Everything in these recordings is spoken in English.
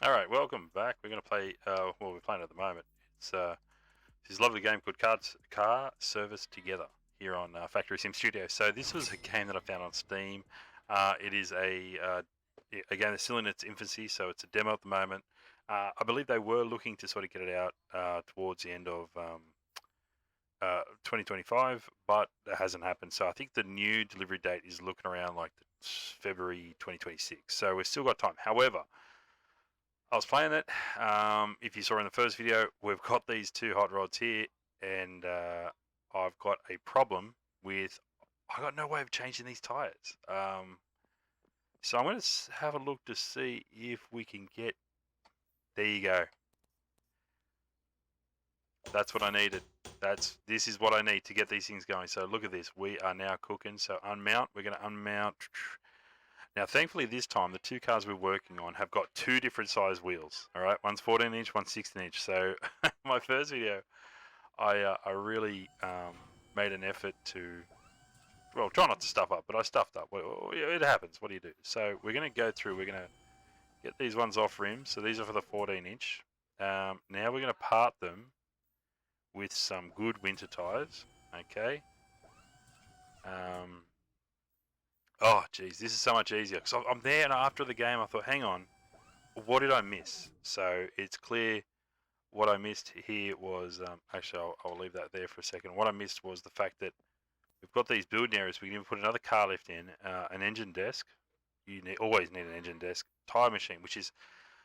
Alright, welcome back. We're going to play, well, we're playing at the moment. It's this lovely game called Car Service Together here on Factory Sim Studio. So this was a game that I found on Steam. It is a game that's still in its infancy, so it's a demo at the moment. I believe they were looking to sort of get it out towards the end of 2025, but that hasn't happened. So I think the new delivery date is looking around like February 2026. So we've still got time. However, I was playing it. If you saw in the first video, we've got these two hot rods here, and I've got a problem with. I got no way of changing these tires. So I'm going to have a look to see if we can get. There you go. That's what I needed. This is what I need to get these things going. So look at this. We are now cooking. So unmount. We're going to unmount. Now, thankfully, this time the two cars we're working on have got two different size wheels. All right, one's 14 inch, one's 16 inch. So, my first video, I really made an effort to, well, try not to stuff up, but I stuffed up. Well, it happens. What do you do? So, we're going to go through. We're going to get these ones off rims. So these are for the 14 inch. Now we're going to part them with some good winter tires. Okay. Oh, geez, this is so much easier. Because I'm there, and after the game, I thought, hang on, what did I miss? So it's clear what I missed here was, actually, I'll leave that there for a second. What I missed was the fact that we've got these building areas. We can even put another car lift in, an engine desk. Always need an engine desk. Tire machine, which is,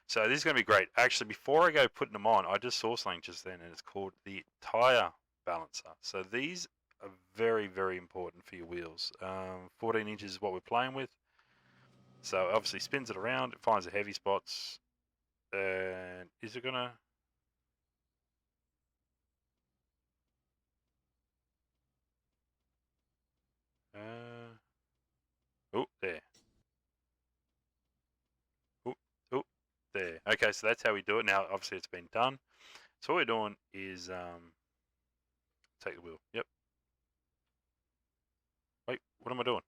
so this is going to be great. Actually, before I go putting them on, I just saw something just then, and it's called the tire balancer. So these are very, very important for your wheels. 14 inches is what we're playing with. So obviously spins it around, it finds the heavy spots, and is it gonna? Oh, there. Oh, oh, there. Okay, so that's how we do it. Now, obviously, it's been done. So what we're doing is take the wheel. Yep. Wait, what am I doing?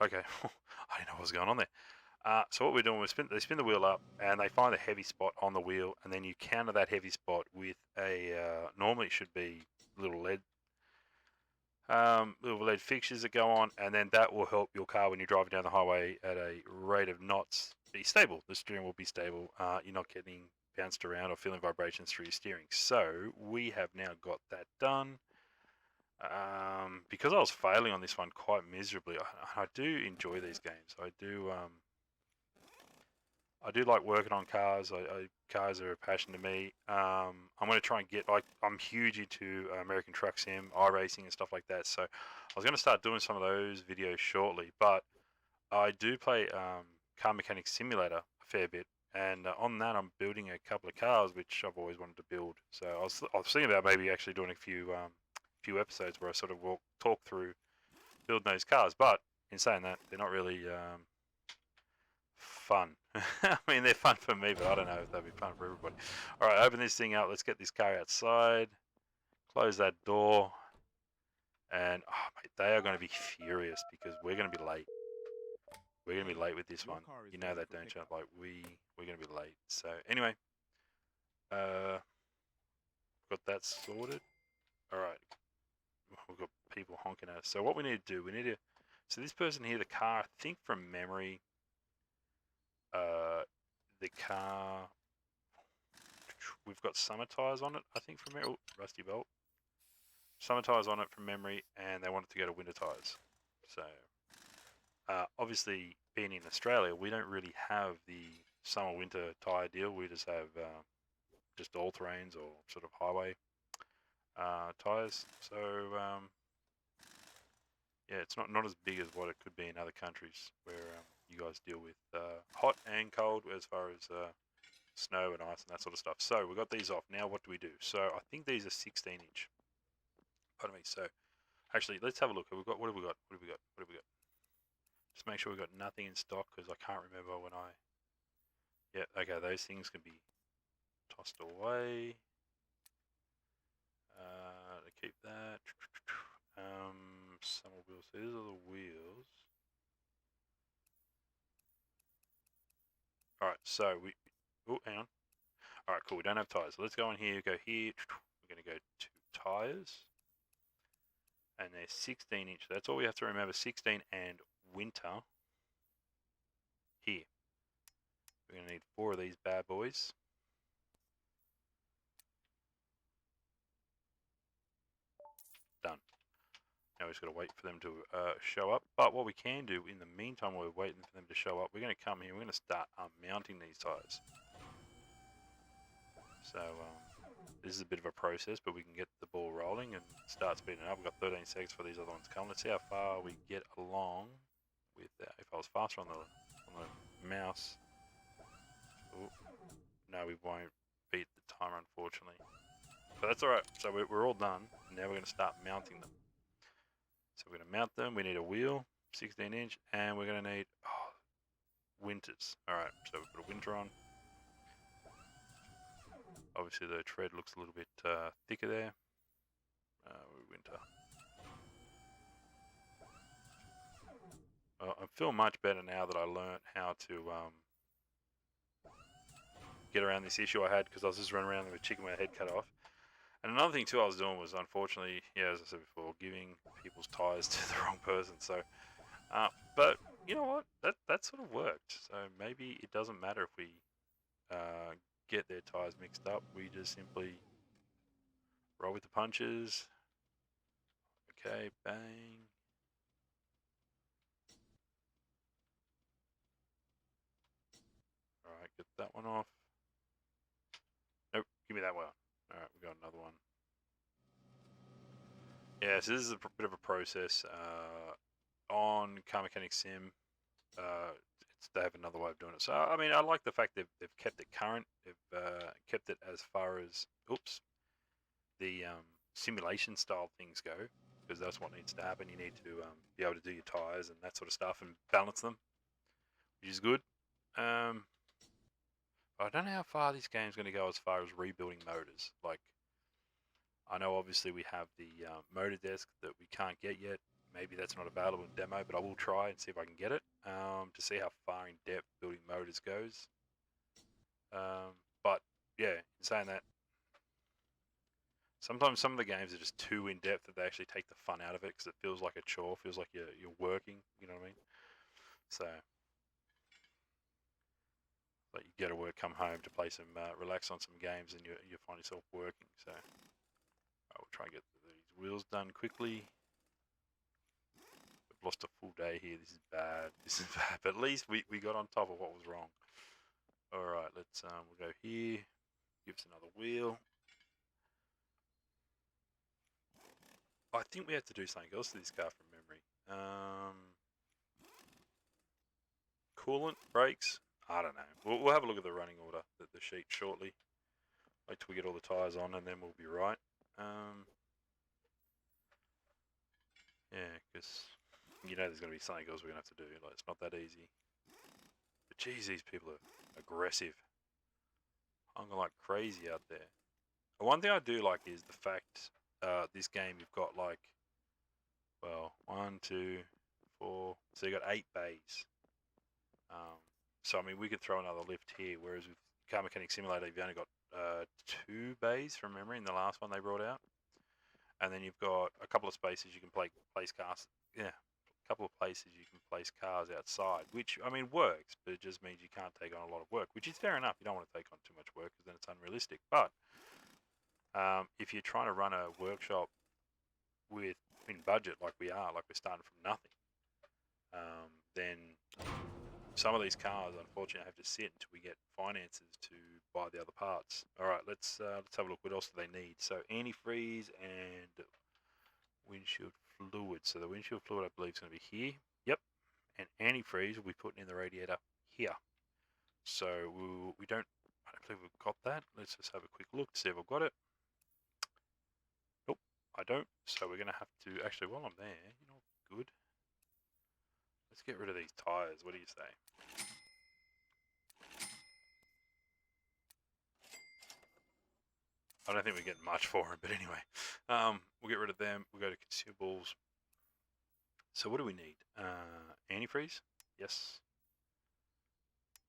Okay, I didn't know what was going on there. So what we're doing, they spin the wheel up, and they find a heavy spot on the wheel, and then you counter that heavy spot with a normally it should be little lead fixtures that go on, and then that will help your car when you're driving down the highway at a rate of knots be stable. The steering will be stable. You're not getting bounced around or feeling vibrations through your steering. So we have now got that done. Because I was failing on this one quite miserably, I do enjoy these games. I do like working on cars. Cars are a passion to me. I'm going to try and get, like, I'm huge into American Truck Sim, iRacing and stuff like that. So I was going to start doing some of those videos shortly. But I do play Car Mechanic Simulator a fair bit. And on that, I'm building a couple of cars, which I've always wanted to build. So I was thinking about maybe actually doing a few episodes where I sort of talk through building those cars. But in saying that, they're not really fun. I mean, they're fun for me, but I don't know if they'll be fun for everybody. All right, open this thing up. Let's get this car outside. Close that door. And, oh, mate, they are going to be furious because we're going to be late. We're going to be late with this one. You know that, don't you? Like, we're going to be late. So, anyway, got that sorted. All right. We've got people honking at us. So, what we need to do, so this person here, the car, I think from memory, the car, we've got summer tyres on it, I think from memory. Oh, rusty bolt. Summer tyres on it from memory, and they want it to go to winter tyres. So, obviously, being in Australia, we don't really have the summer-winter tyre deal. We just have just all-terrains or sort of highway tyres. So, yeah, it's not as big as what it could be in other countries where you guys deal with hot and cold as far as snow and ice and that sort of stuff. So we got these off. Now what do we do? So I think these are 16 inch. Pardon me. So actually, let's have a look. What have we got? What have we got? What have we got? Just make sure we've got nothing in stock because I can't remember when I. Yeah, okay, those things can be tossed away. To keep that. Summer wheels. So these are the wheels. All right, so Oh, hang on. All right, cool. We don't have tyres. So let's go in here. Go here. We're going to go to tyres. And they're 16 inch. That's all we have to remember. 16 and winter. Here. We're going to need 4 of these bad boys. Done. Now we've just got to wait for them to show up. But what we can do in the meantime, while we're waiting for them to show up, we're going to come here. We're going to start mounting these tyres. So this is a bit of a process, but we can get the ball rolling and start speeding up. We've got 13 seconds for these other ones to come. Let's see how far we get along with that. If I was faster on the mouse. Ooh, no, we won't beat the timer, unfortunately. But that's alright. So we're all done. Now we're going to start mounting them. So we're going to mount them. We need a wheel, 16 inch, and we're going to need winters. Alright, so we put a winter on. Obviously the tread looks a little bit thicker there. Winter. I feel much better now that I learned how to get around this issue I had, because I was just running around with a chicken with a head cut off. And another thing too I was doing was, unfortunately, yeah, as I said before, giving people's tyres to the wrong person. So, but you know what? That sort of worked. So maybe it doesn't matter if we get their tyres mixed up. We just simply roll with the punches. Okay, bang. Alright, get that one off. Nope, give me that one. Alright, we got another one. Yeah, so this is a bit of a process. On Car Mechanic Sim, they have another way of doing it. So, I mean, I like the fact they've kept it current. They've kept it as far as, the simulation style things go, because that's what needs to happen. You need to be able to do your tyres and that sort of stuff and balance them, which is good. I don't know how far this game's going to go as far as rebuilding motors. Like, I know obviously we have the motor desk that we can't get yet. Maybe that's not available in demo, but I will try and see if I can get it to see how far in depth building motors goes. But yeah, in saying that, sometimes some of the games are just too in depth that they actually take the fun out of it, because it feels like a chore, feels like you're working. You know what I mean? So, like, you go to work, come home to play some, relax on some games, and you find yourself working. So, we'll try and get these wheels done quickly. We've lost a full day here. This is bad. This is bad. But at least we got on top of what was wrong. All right, let's we'll go here. Give us another wheel. I think we have to do something else to this car from memory. Coolant, brakes. I don't know. We'll have a look at the running order, the sheet shortly. Wait till we get all the tyres on, and then we'll be right. Yeah, because you know there's going to be something else we're going to have to do. Like, it's not that easy. But geez, these people are aggressive. Hungry like crazy out there. One thing I do like is the fact this game you've got, like, well, 1, 2, 4. So you got 8 bays. So I mean, we could throw another lift here, whereas with Car Mechanic Simulator, you've only got 2 bays from memory in the last one they brought out, and then you've got a couple of spaces you can place cars. Yeah, a couple of places you can place cars outside, which, I mean, works, but it just means you can't take on a lot of work, which is fair enough. You don't want to take on too much work because then it's unrealistic. But if you're trying to run a workshop in budget like we are, like we're starting from nothing, then some of these cars, unfortunately, have to sit until we get finances to buy the other parts. All right, let's have a look. What else do they need? So antifreeze and windshield fluid. So the windshield fluid, I believe, is going to be here. Yep. And antifreeze will be put in the radiator here. So we don't. I don't believe we've got that. Let's just have a quick look to see if I've got it. Nope, I don't. So we're going to have to actually, while I'm there, you know, good. Let's get rid of these tyres. What do you say? I don't think we get much for them, but anyway, we'll get rid of them. We'll go to consumables. So what do we need? Antifreeze? Yes.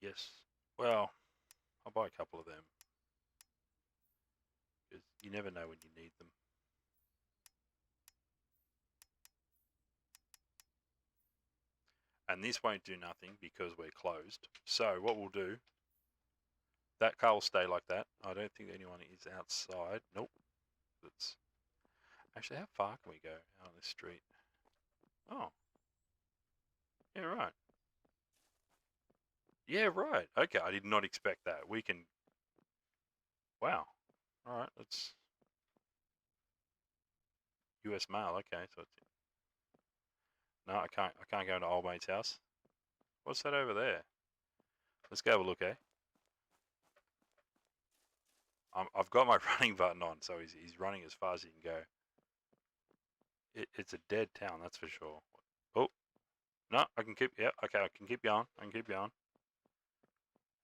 Yes. Well, I'll buy a couple of them. Because you never know when you need them. And this won't do nothing because we're closed. So what we'll do, that car will stay like that. I don't think anyone is outside. Nope. That's actually, how far can we go out on this street? Oh, yeah, right. Yeah, right. Okay, I did not expect that. We can. Wow. All right, let's. U.S. mail. Okay, so it's. No, I can't. I can't go into old mate's house. What's that over there? Let's go have a look, eh? I've got my running button on, so he's running as fast as he can go. It's a dead town, that's for sure. Oh, no, I can keep. Yeah, okay, I can keep going. I can keep going.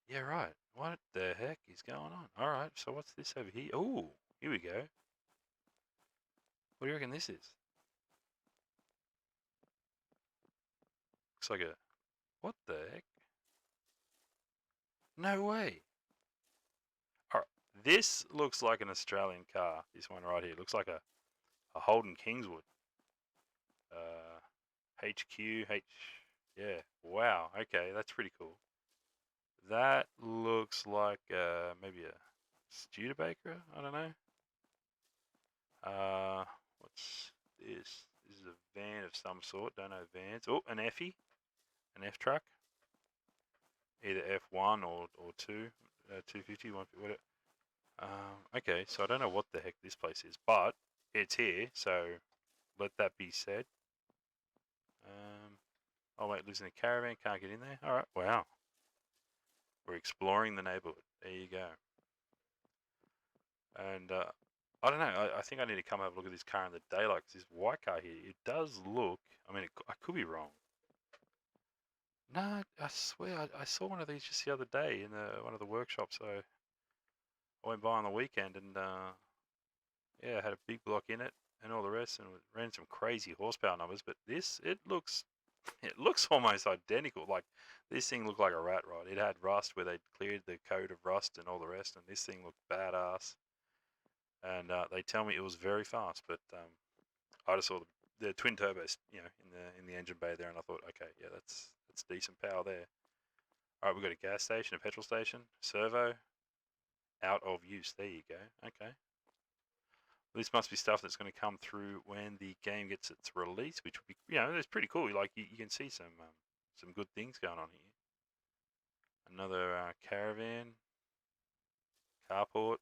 Yeah, right. What the heck is going on? All right, so what's this over here? Oh, here we go. What do you reckon this is? Looks like a. What the heck? No way. All right, this looks like an Australian car. This one right here looks like a Holden Kingswood. HQ H. Yeah. Wow. Okay, that's pretty cool. That looks like maybe a Studebaker. I don't know. What's this? This is a van of some sort. Don't know vans. Oh, an Effie, an F truck. Either F1 or 2, 250, 150, whatever. Okay, so I don't know what the heck this place is, but it's here, so let that be said. Oh wait, lives in a caravan, can't get in there. All right, wow. We're exploring the neighborhood. There you go. And I don't know. I think I need to come have a look at this car in the daylight. Cause this white car here, it does look. I mean, I could be wrong. No, I swear I saw one of these just the other day in one of the workshops. I went by on the weekend and yeah, it had a big block in it and all the rest, and it ran some crazy horsepower numbers. But this, it looks, it looks almost identical. Like this thing looked like a rat rod. It had rust where they cleared the coat of rust and all the rest, and this thing looked badass. And they tell me it was very fast, but I just saw the twin turbos, you know, in the engine bay there, and I thought, okay, yeah, that's decent power there. All right, we've got a gas station, a petrol station, servo, out of use. There you go. Okay. This must be stuff that's going to come through when the game gets its release, which would be, you know, it's pretty cool. Like you can see some good things going on here. Another caravan, carport.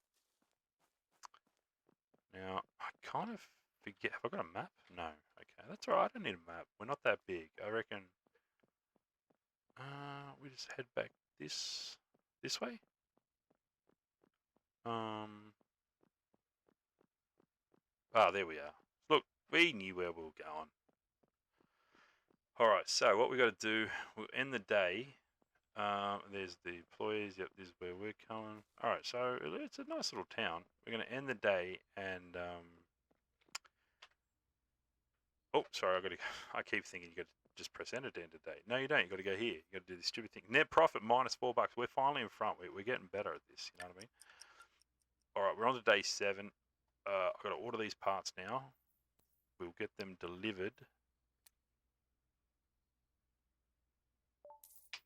Now I kind of forget. Have I got a map? No. Okay, that's all right. I don't need a map. We're not that big. I reckon. We just head back this way. There we are. Look, we knew where we were going. All right, so what we got to do, we'll end the day. There's the employees. Yep, this is where we're going. All right, so it's a nice little town. We're going to end the day and oh, sorry, I keep thinking you got to just press enter to end the day. No, you don't. You got to go here. You got to do this stupid thing. Net profit minus $4. We're finally in front. We're getting better at this. You know what I mean? All right, we're on to day 7. I've got to order these parts now. We'll get them delivered.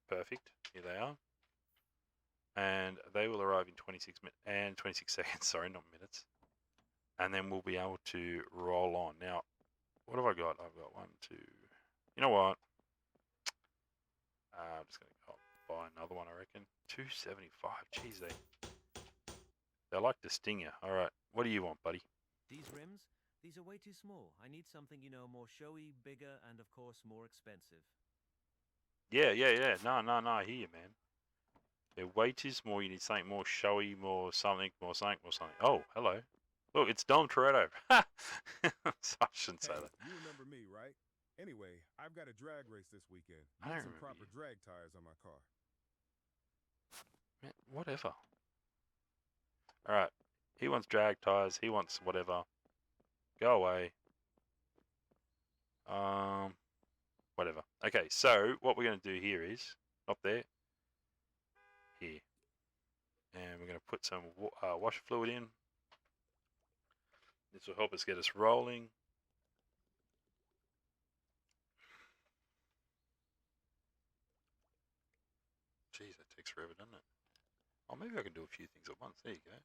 Perfect. Here they are. And they will arrive in 26 seconds. Sorry, not minutes. And then we'll be able to roll on. Now, what have I got? I've got 1, 2. You know what? I'm just going to buy another one, I reckon. 275. Jeez, they like to sting you. All right. What do you want, buddy? These rims? These are way too small. I need something, you know, more showy, bigger, and of course, more expensive. Yeah. No, I hear you, man. They're way too small. You need something more showy, more something. Oh, hello. Look, it's Dom Toretto. I shouldn't say that. You remember me, right? Anyway, I've got a drag race this weekend. I Need don't some remember proper you. drag tires on my car. Man, whatever. All right. He wants drag tires. He wants whatever. Go away. Whatever. Okay, so what we're going to do here is, up there, here. And we're going to put some washer fluid in. This will help us get us rolling. Jeez, that takes forever, doesn't it? Oh, maybe I can do a few things at once. There you go.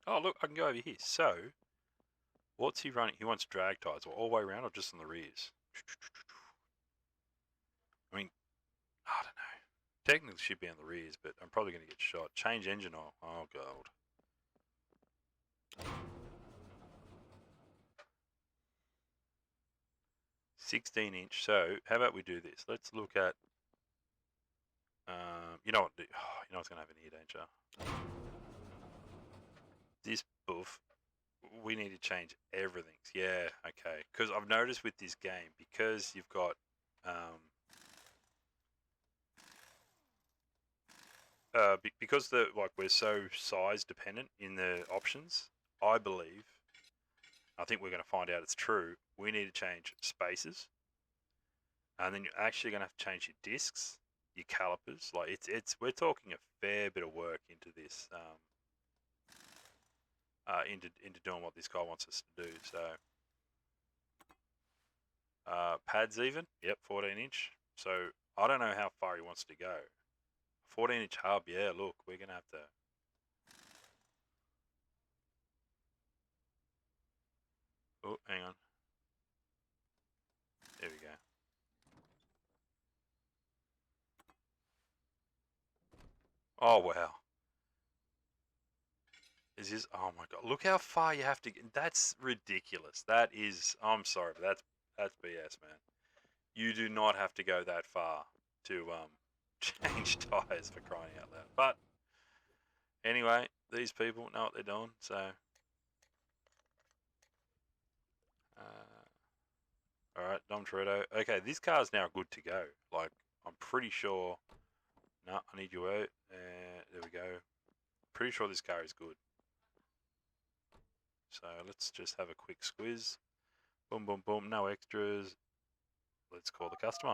Oh, look, I can go over here. So, what's he running? He wants drag tires all the way around or just on the rears? I mean, I don't know. Technically should be on the rears, but I'm probably going to get shot. Change engine oil. Oh, God. "16" So, how about we do this? Let's look at. You know what? You know what's going to happen here, don't you? This buff. We need to change everything. Yeah, okay. Because I've noticed with this game, because you've got because we're so size dependent in the options. I believe, I think we're going to find out it's true. We need to change spaces, and then you're actually going to have to change your discs, your calipers. Like we're talking a fair bit of work into this, into doing what this guy wants us to do. So. Pads even, yep, 14". So I don't know how far he wants to go. 14" hub, yeah. Look, we're gonna have to. Oh, hang on. There we go. Oh wow. Is this? Oh my god! Look how far you have to get. That's ridiculous. That is. I'm sorry, but that's BS, man. You do not have to go that far to change tires, for crying out loud. But anyway, these people know what they're doing, so. Alright, Dom Toretto. Okay, this car's now good to go. Like, I'm pretty sure. No, I need you out. There we go. Pretty sure this car is good. So let's just have a quick squiz. Boom, boom, boom. No extras. Let's call the customer.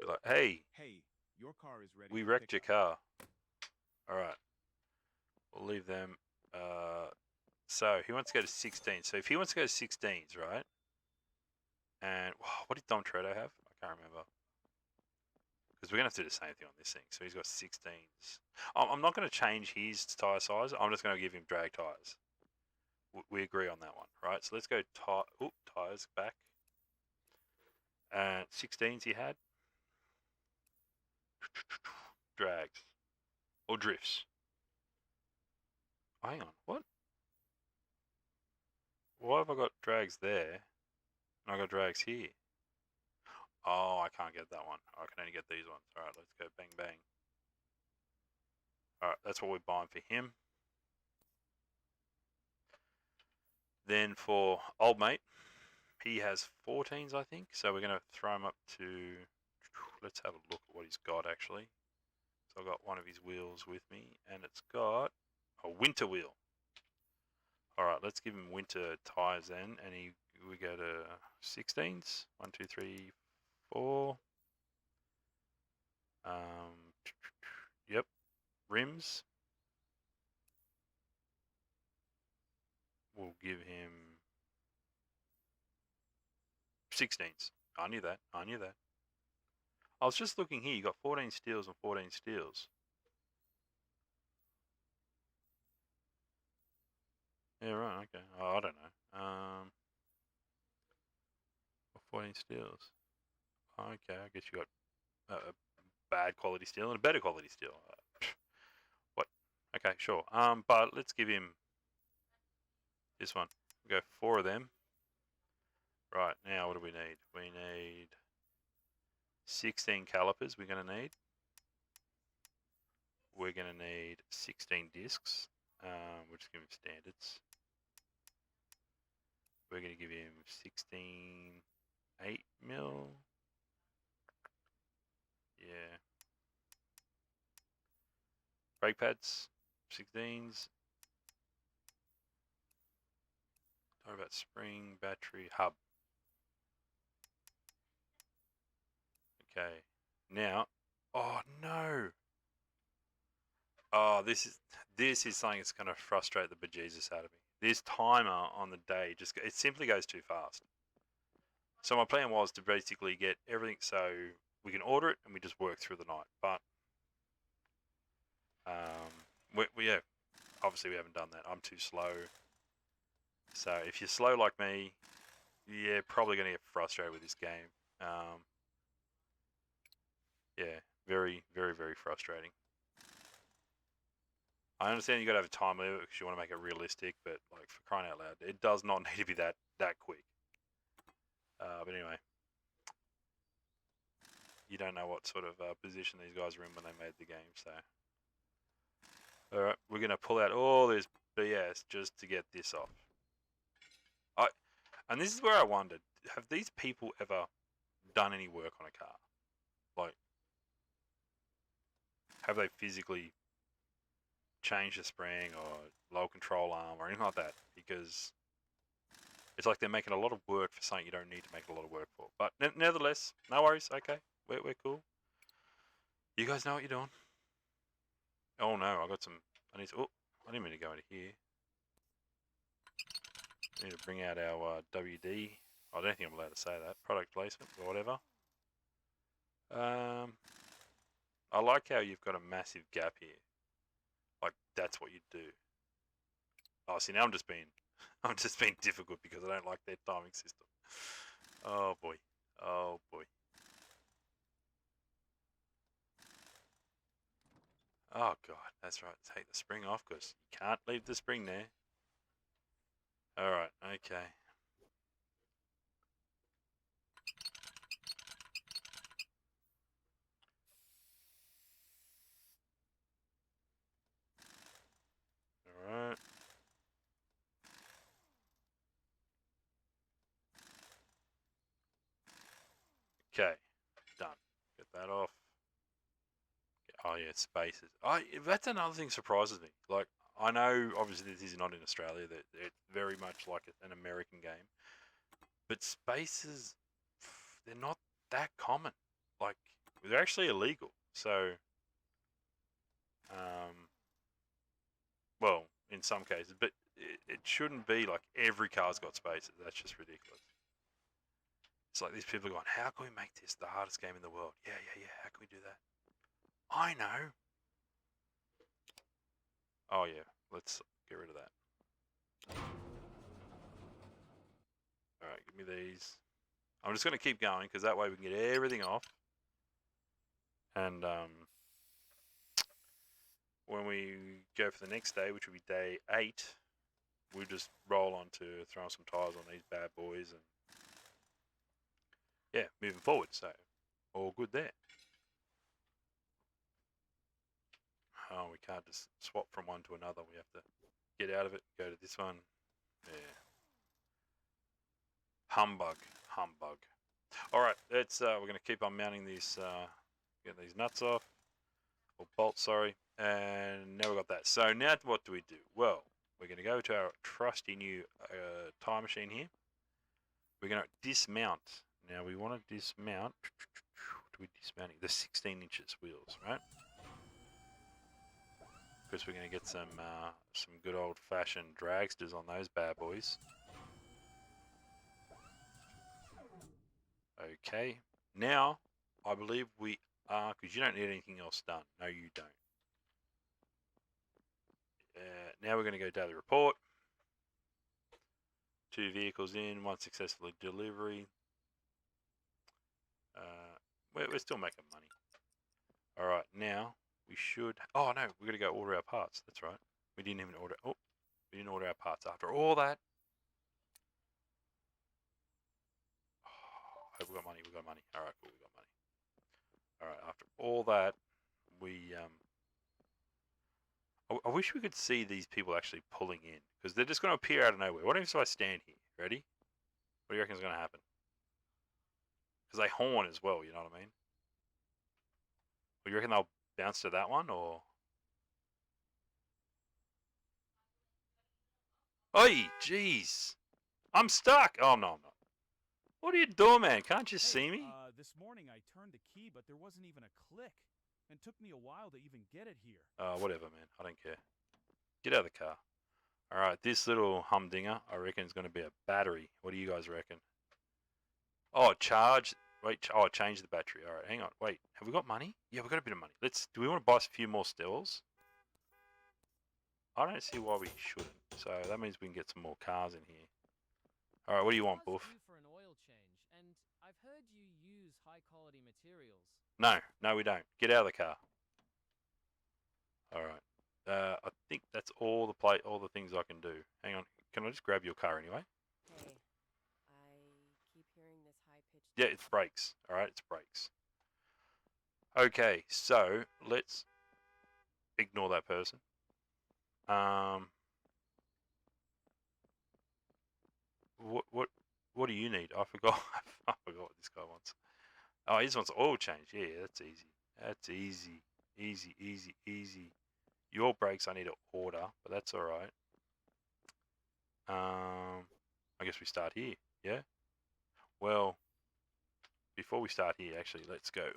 Be like, hey, Hey, your car is ready. we for wrecked your pickup. car. Alright. We'll leave them. So he wants to go to 16. So if he wants to go to 16s, right? And what did Dom Toretto have? I can't remember. Because we're going to have to do the same thing on this thing. So he's got 16s. I'm not going to change his tyre size. I'm just going to give him drag tyres. We agree on that one, right? So let's go tyres back. 16s he had. Drags. Or drifts. Oh, hang on. What? Why have I got drags there? And I got drags here. Oh, I can't get that one. I can only get these ones. Alright, let's go bang bang. Alright, that's what we're buying for him. Then for old mate, he has 14s, I think. So we're going to throw him up to. Let's have a look at what he's got actually. So I've got one of his wheels with me, and it's got a winter wheel. Alright, let's give him winter tyres then, and we go to 16s. 1, 2, 3, 4. Yep. Rims. We'll give him 16s. I knew that. I was just looking here. You got 14 steels and 14 steels. Yeah, right. Okay. Oh, I don't know. 14 steels. Okay, I guess you got a bad quality steel and a better quality steel. What? Okay, sure. But let's give him this one. We go 4 of them. Right, now what do we need? We need 16 calipers we're going to need. We're going to need 16 discs. We'll just give him standards. We're going to give him 16 8mm. Yeah. Brake pads, 16s. Talk about spring, battery, hub. Okay. Now, oh no! Oh, this is something that's going to frustrate the bejesus out of me. This timer on the day it simply goes too fast. So my plan was to basically get everything so we can order it and we just work through the night. But yeah, obviously we haven't done that. I'm too slow. So if you're slow like me, yeah, probably going to get frustrated with this game. Yeah, very, very, very frustrating. I understand you got to have a time limit because you want to make it realistic, but like for crying out loud, it does not need to be that quick. But anyway, you don't know what sort of position these guys were in when they made the game. So, all right, we're gonna pull out all this BS just to get this off. And this is where I wondered: have these people ever done any work on a car? Like, have they physically changed the spring or low control arm or anything like that? Because it's like they're making a lot of work for something you don't need to make a lot of work for. But nevertheless, no worries. Okay, we're cool. You guys know what you're doing. Oh no, I got some. I didn't mean to go into here. I need to bring out our WD. I don't think I'm allowed to say that. Product placement or whatever. I like how you've got a massive gap here. Like that's what you do. Oh, see now I'm just being difficult because I don't like their timing system. Oh boy. Oh boy. Oh god, that's right. Take the spring off because you can't leave the spring there. Alright, okay. Alright. Okay, done. Get that off. Oh yeah, spaces. That's another thing surprises me. Like, I know obviously this is not in Australia, that it's very much like an American game. But spaces, they're not that common. Like, they're actually illegal. So, well, in some cases, but it shouldn't be like every car's got spaces. That's just ridiculous. It's like these people are going, how can we make this the hardest game in the world? Yeah. How can we do that? I know. Oh yeah, let's get rid of that. All right, give me these. I'm just going to keep going because that way we can get everything off. And when we go for the next day, which will be day 8, we'll just roll on to throwing some tyres on these bad boys and yeah, moving forward. So all good there. Oh, we can't just swap from one to another. We have to get out of it, go to this one. Yeah. Humbug. All right, let's. We're going to keep on mounting these. Get these nuts off, or bolts, sorry. And now we've got that. So now what do we do? Well, we're going to go to our trusty new time machine here. We're going to dismount. Now we want to dismount. What are we dismounting? The 16 inches wheels, right? Because we're going to get some good old-fashioned dragsters on those bad boys. Okay. Now, I believe we are, because you don't need anything else done. No, you don't. Now we're going to go daily report. 2 vehicles in, 1 successful delivery. We're still making money. All right, now we should. Oh no, we're gonna go order our parts. That's right. We didn't even order. Oh, we didn't order our parts after all that. Oh, we got money. We got money. All right, cool. We got money. All right, after all that, we I wish we could see these people actually pulling in because they're just going to appear out of nowhere. What if I stand here? Ready? What do you reckon is going to happen? Because they horn as well. You know what I mean? Or you reckon they'll bounce to that one or? Oi, jeez. I'm stuck. Oh, no, I'm not. What are you doing, man? Can't you see me? this morning I turned the key, but there wasn't even a click. And took me a while to even get it here. Whatever, man. I don't care. Get out of the car. All right, this little humdinger, I reckon, is going to be a battery. What do you guys reckon? Oh, charge. Wait, change the battery. All right, hang on. Wait, have we got money? Yeah, we've got a bit of money. Do we want to buy a few more stills? I don't see why we shouldn't. So that means we can get some more cars in here. All right, what do you want, Boof? Due for an oil change, and I've heard you use high-quality materials. No, we don't. Get out of the car. All right. I think that's all the things I can do. Hang on. Can I just grab your car anyway? Hey, I keep hearing this high-pitched... Yeah, it's brakes. All right, it's brakes. Okay, so let's ignore that person. What do you need? I forgot. I forgot what this guy wants. Oh, he just wants oil change. Yeah, that's easy. That's easy. Easy. Your brakes I need to order, but that's all right. I guess we start here. Yeah. Well, before we start here, actually, let's go.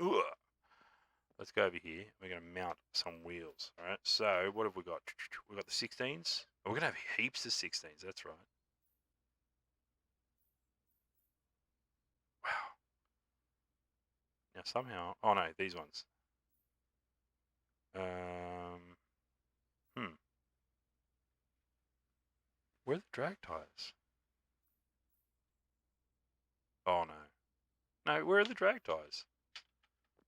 Let's go over here. We're going to mount some wheels. All right. So what have we got? We've got the 16s. We're going to have heaps of 16s. That's right. Wow. Now somehow, oh no, these ones. Where are the drag tires? Oh no. No, where are the drag tires?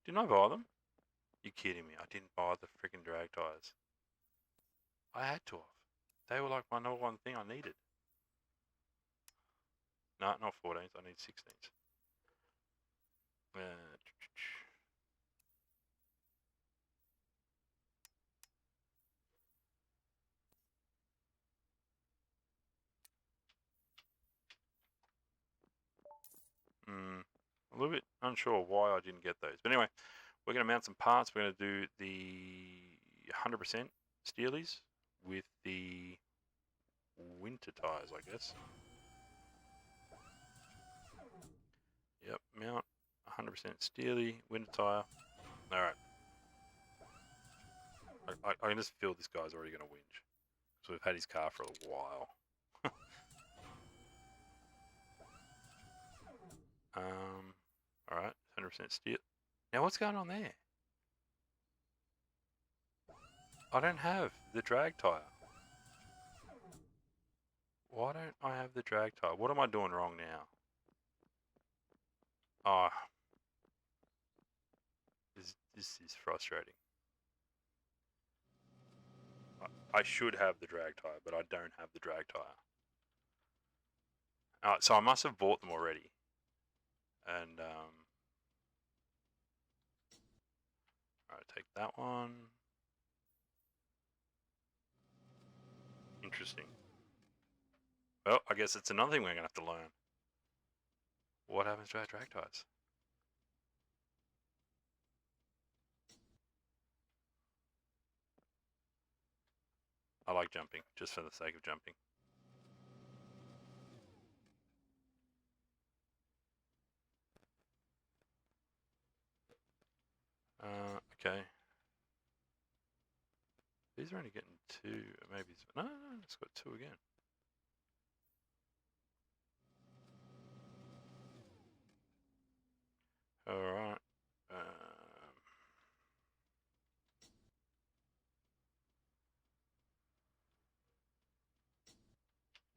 Didn't I buy them? You kidding me? I didn't buy the freaking drag tires. I had to have. They were like my number one thing I needed. No, not 14s. I need 16s. A little bit unsure why I didn't get those. But anyway, we're going to mount some parts. We're going to do the 100% Steelies with the winter tires, I guess. Yep, mount 100% Steely, winter tire. Alright. I can just feel this guy's already going to whinge. So we've had his car for a while. Alright, 100% steel. Now what's going on there? I don't have the drag tire. Why don't I have the drag tire? What am I doing wrong now? Ah, this is frustrating. I should have the drag tire, but I don't have the drag tire. Alright, so I must have bought them already. And, alright, take that one. Interesting. Well, I guess it's another thing we're going to have to learn. What happens to our drag tires? I like jumping, just for the sake of jumping. Okay. These are only getting 2, maybe. No, it's got 2 again. Alright.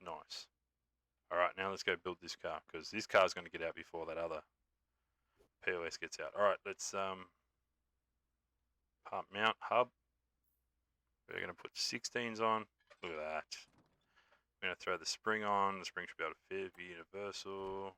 Nice. Alright, now let's go build this car, because this car's going to get out before that other POS gets out. Alright, let's part mount hub. We're going to put 16s on. Look at that. We're going to throw the spring on. The spring should be able to fit, be universal.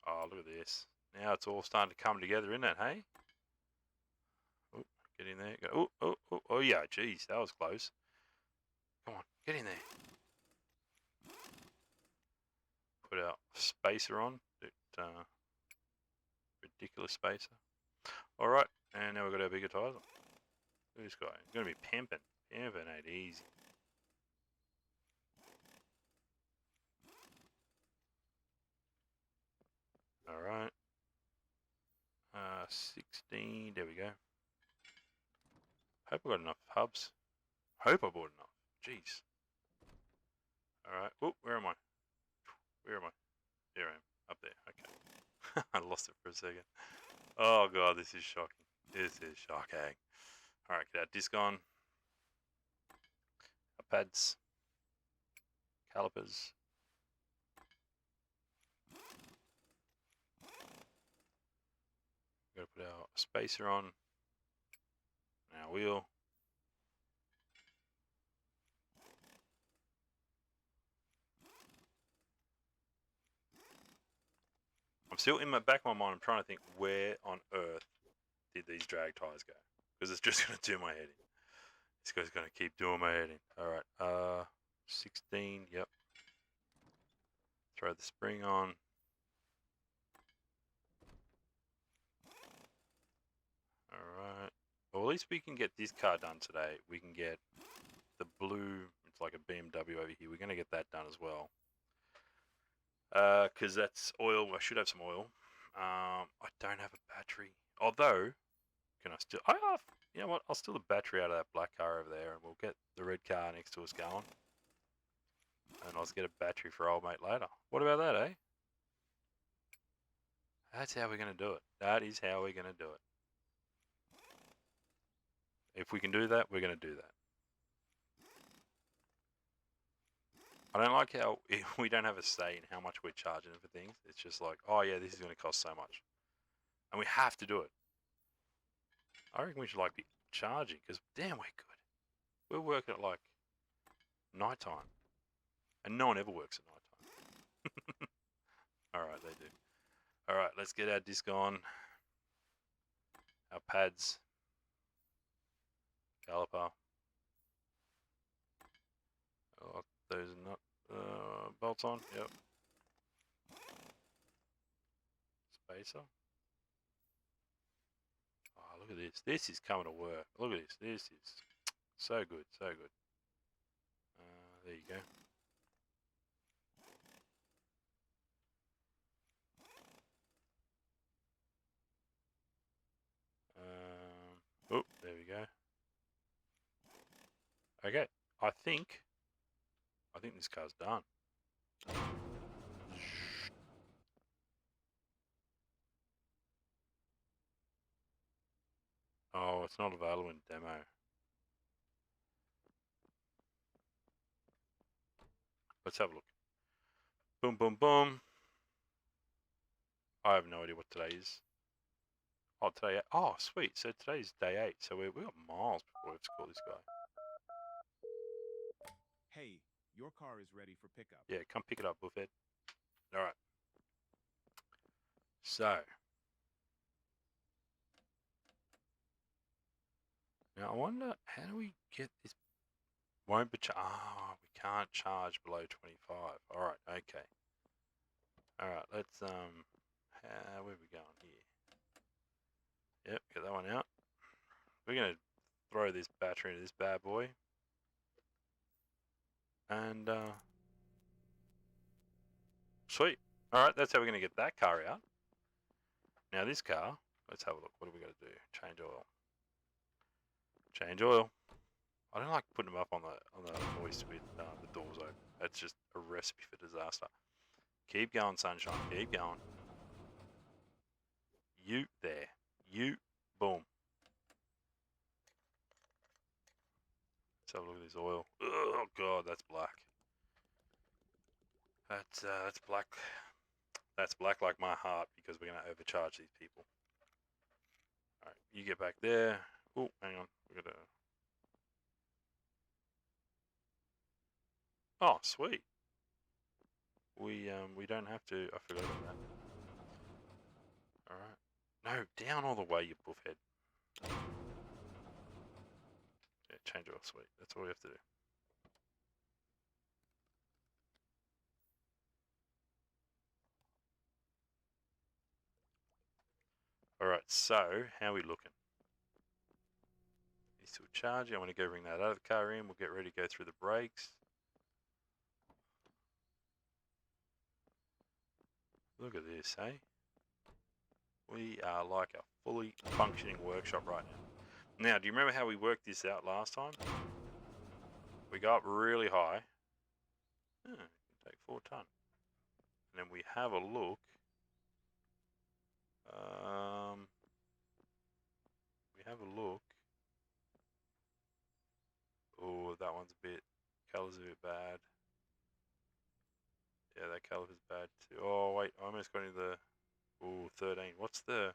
Oh, look at this. Now it's all starting to come together, isn't it, hey? Oh, get in there. Go. Oh, yeah, geez, that was close. Come on, get in there. Put our spacer on. Ridiculous spacer. Alright, and now we've got our bigger tyres on. Look at this guy. He's going to be pimping. Pimping ain't easy. Alright. 16. There we go. Hope I got enough hubs. Hope I bought enough. Jeez. Alright. Oh, where am I? Where am I? There I am. Up there. Okay. I lost it for a second. Oh god, this is shocking. This is shocking. Alright, get our disc on. Our pads. Calipers. Gotta put our spacer on. Our wheel. I'm still in my back of my mind, I'm trying to think where on earth did these drag tyres go? Because it's just going to do my head in. This guy's going to keep doing my head in. Alright, 16, yep. Throw the spring on. Alright. Well, at least we can get this car done today. We can get the blue, it's like a BMW over here. We're going to get that done as well. Because that's oil. I should have some oil. I don't have a battery. Although, can I still... you know what? I'll steal the battery out of that black car over there, and we'll get the red car next to us going. And I'll just get a battery for old mate later. What about that, eh? That's how we're going to do it. That is how we're going to do it. If we can do that, we're going to do that. I don't like how we don't have a say in how much we're charging for things. It's just like, oh yeah, this is going to cost so much. And we have to do it. I reckon we should like be charging, because damn, we're good. We're working at like nighttime. And no one ever works at nighttime. Alright, they do. Alright, let's get our disc on. Our pads. Caliper. Oh, those are not bolts on. Yep. Spacer. Oh, look at this. This is coming to work. Look at this. This is so good. So good. There you go. Oh, there we go. Okay. I think this car's done. Oh, it's not available in demo. Let's have a look. Boom, boom, boom. I have no idea what today is. Oh, today. Oh, sweet. So today's day 8. So we got miles before we have to call this guy. Hey, your car is ready for pickup. Yeah, come pick it up, Buffett. All right. So now I wonder, how do we get this? Won't be we can't charge below 25. All right. Okay. All right. Let's where are we going here? Yep, get that one out. We're gonna throw this battery into this bad boy. And sweet. All right, that's how we're gonna get that car out. Now this car, let's have a look. What do we got to do? Change oil. Change oil. I don't like putting them up on the hoist with the doors open. That's just a recipe for disaster. Keep going, sunshine. Keep going. You there. You. Boom. Let's have a look at this oil. Oh god, that's black. That's black. That's black like my heart, because we're gonna overcharge these people. All right, you get back there. Oh, hang on. We gotta. Oh, sweet. We don't have to. I forgot about that. All right. No, down all the way, you buffhead. Yeah, change oil, sweet. That's all we have to do. All right. So, how are we looking? still charging. I'm going to go bring that other car in. We'll get ready to go through the brakes. Look at this, eh? We are like a fully functioning workshop right now. Now, do you remember how we worked this out last time? We go up really high. Oh, take 4 ton. And then we have a look. We have a look. Oh, that one's a bit, colour's a bit bad. Yeah, that colour's bad too. Oh, wait, I almost got into the, 13. What's the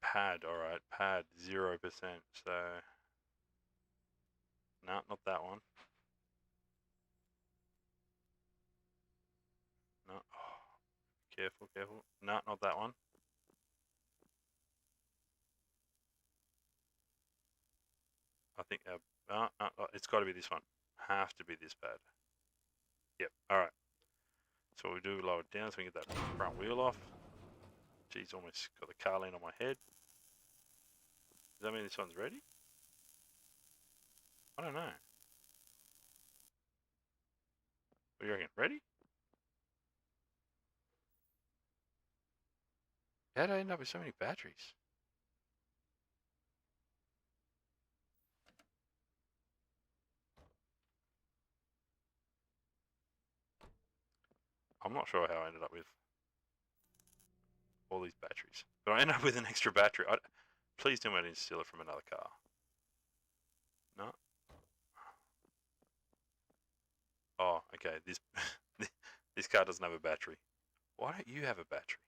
pad? Alright, pad, 0%. So, no, not that one. No, oh, careful, careful. No, not that one. I think, it's got to be this one. Has to be this bad. Yep, alright. So we do lower it down so we can get that front wheel off. Geez, almost got the car lean on my head. Does that mean this one's ready? I don't know. What do you reckon? Ready? How did I end up with so many batteries? I'm not sure how I ended up with all these batteries. But I ended up with an extra battery. Please tell me I didn't steal it from another car. No? Oh, okay. This car doesn't have a battery. Why don't you have a battery?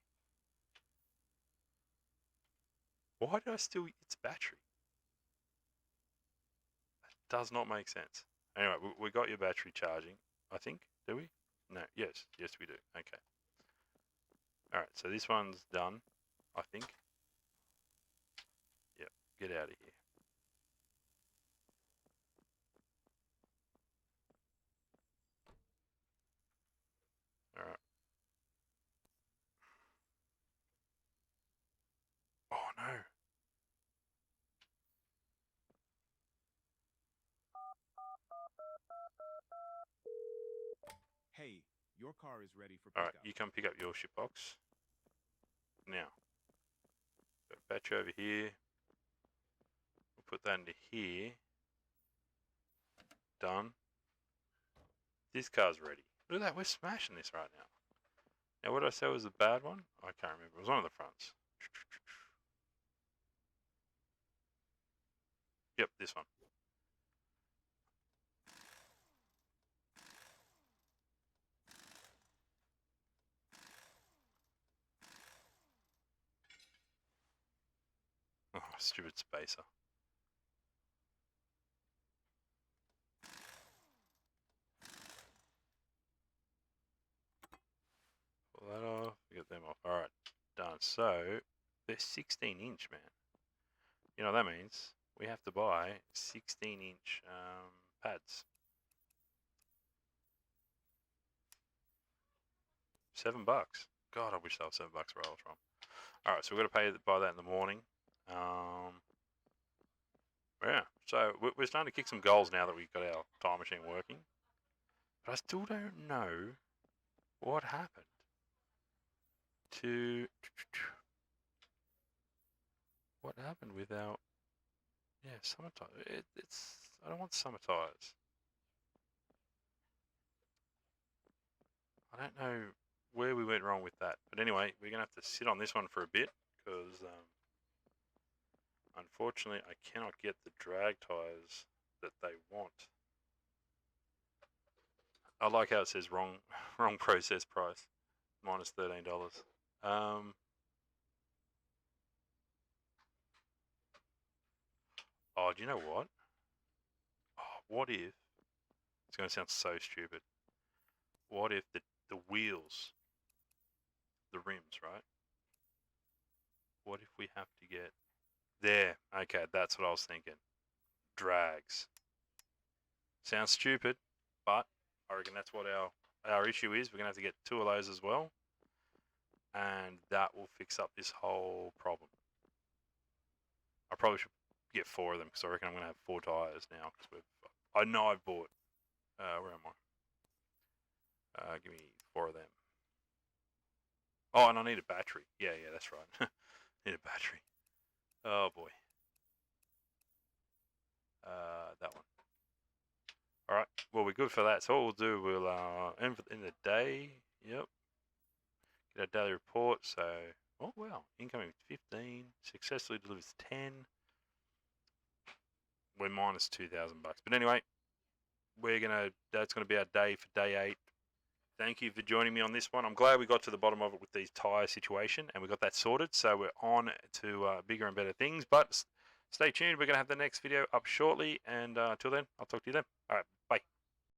Why did I steal its battery? That does not make sense. Anyway, we got your battery charging, I think. Do we? No. Yes. Yes, we do. Okay. Alright, so this one's done, I think. Yep. Get out of here. Alright. Oh, no. Hey, your car is ready for Alright, pickup. you come pick up your shitbox. Now, got a battery over here. We'll put that into here. Done. This car's ready. Look at that, we're smashing this right now. Now, what did I say was the bad one? I can't remember. It was one of the fronts. Yep, this one. Oh, stupid spacer. Pull that off. Get them off. Alright, done. So, they're 16-inch, man. You know what that means? We have to buy 16-inch pads. $7. God, I wish that was $7 where I was from. Alright, so we've got to buy that in the morning. Yeah, so we're starting to kick some goals now that we've got our time machine working. But I still don't know what happened to... What happened with our... Yeah, summer tires. I don't want summer tires. I don't know where we went wrong with that. But anyway, we're going to have to sit on this one for a bit because... unfortunately, I cannot get the drag tires that they want. I like how it says wrong process price, minus $13. Oh, do you know what? Oh, what if? It's going to sound so stupid. What if the wheels, the rims, right? What if we have to get there? Okay, that's what I was thinking. Drags. Sounds stupid, but I reckon that's what our issue is. We're going to have to get 2 of those as well. And that will fix up this whole problem. I probably should get 4 of them because I reckon I'm going to have 4 tyres now. Because I know I've bought. Where am I? Give me 4 of them. Oh, and I need a battery. Yeah, that's right. Need a battery. Oh boy. That one. All right. Well, we're good for that. So what we'll do, we'll end the day. Yep. Get our daily report. So, oh wow, incoming 15, successfully delivers 10. We're minus 2,000 bucks. But anyway, that's gonna be our day for day 8. Thank you for joining me on this one. I'm glad we got to the bottom of it with these tyre situation and we got that sorted. So we're on to bigger and better things. But stay tuned. We're going to have the next video up shortly. And until then, I'll talk to you then. All right. Bye.